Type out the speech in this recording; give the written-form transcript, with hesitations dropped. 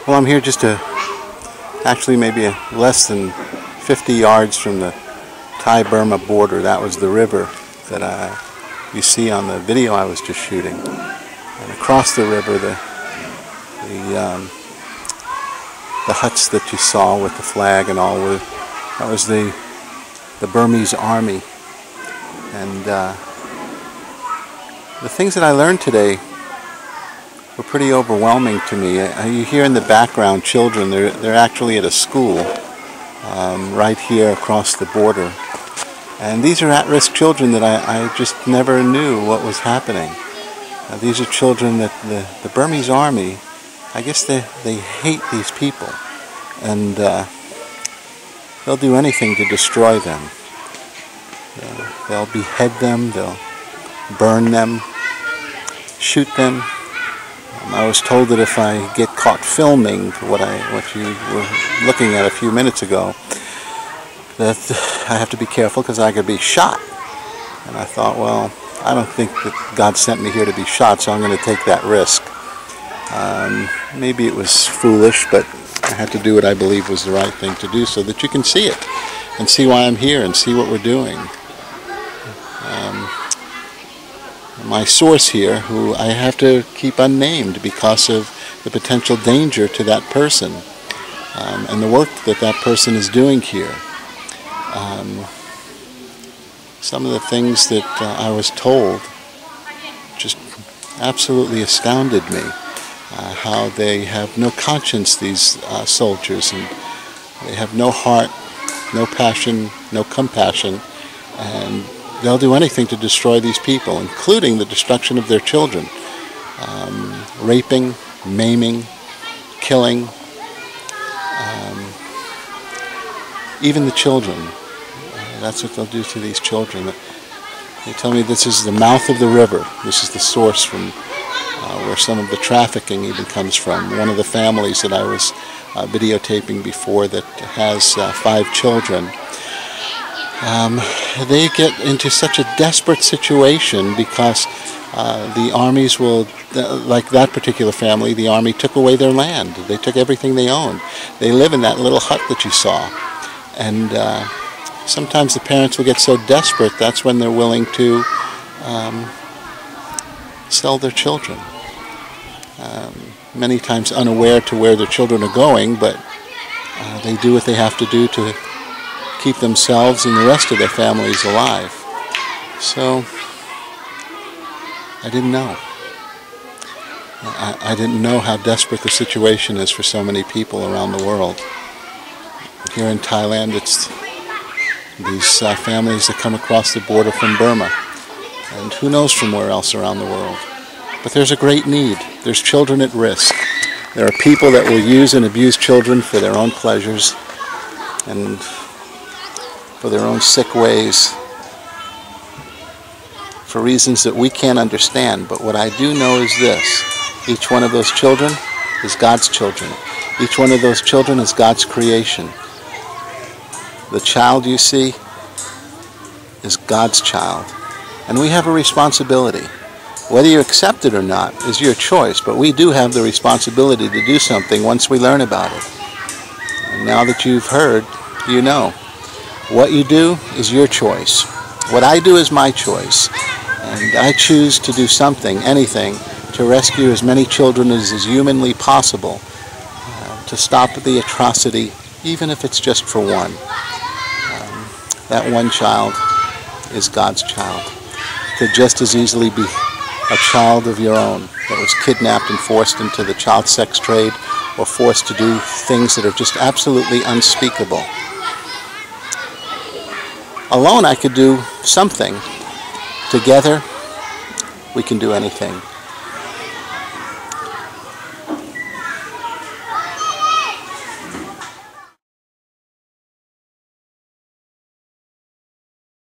Well, I'm here just actually maybe less than 50 yards from the Thai-Burma border. That was the river that you see on the video I was just shooting. And across the river, the huts that you saw with the flag and all, that was the Burmese army. And the things that I learned today were pretty overwhelming to me. You hear in the background children. They're actually at a school right here across the border. And these are at-risk children that I just never knew what was happening. These are children that the Burmese army, I guess they hate these people. And they'll do anything to destroy them. They'll behead them, they'll burn them, shoot them. I was told that if I get caught filming what you were looking at a few minutes ago, that I have to be careful because I could be shot. And I thought, well, I don't think that God sent me here to be shot, so I'm going to take that risk. Maybe it was foolish, but I had to do what I believe was the right thing to do so that you can see it and see why I'm here and see what we're doing. My source here, who I have to keep unnamed because of the potential danger to that person and the work that that person is doing here. Some of the things that I was told just absolutely astounded me. How they have no conscience, these soldiers, and they have no heart, no passion, no compassion, and they'll do anything to destroy these people, including the destruction of their children. Raping, maiming, killing, even the children. That's what they'll do to these children. They tell me this is the mouth of the river. This is the source from where some of the trafficking even comes from. One of the families that I was videotaping before that has 5 children. They get into such a desperate situation because the armies will, like that particular family, the army took away their land. They took everything they owned. They live in that little hut that you saw. And sometimes the parents will get so desperate, that's when they're willing to sell their children. Many times unaware to where their children are going, but they do what they have to do to keep themselves and the rest of their families alive. So, I didn't know. I didn't know how desperate the situation is for so many people around the world. Here in Thailand, it's these families that come across the border from Burma, and who knows from where else around the world. But there's a great need. There's children at risk. There are people that will use and abuse children for their own pleasures and for their own sick ways, for reasons that we can't understand. But what I do know is this: each one of those children is God's children. Each one of those children is God's creation. The child you see is God's child. And we have a responsibility. Whether you accept it or not is your choice, but we do have the responsibility to do something once we learn about it. And now that you've heard, you know. What you do is your choice. What I do is my choice. And I choose to do something, anything, to rescue as many children as is humanly possible, to stop the atrocity, even if it's just for one. That one child is God's child. It could just as easily be a child of your own that was kidnapped and forced into the child sex trade or forced to do things that are just absolutely unspeakable. Alone I could do something. Together we can do anything.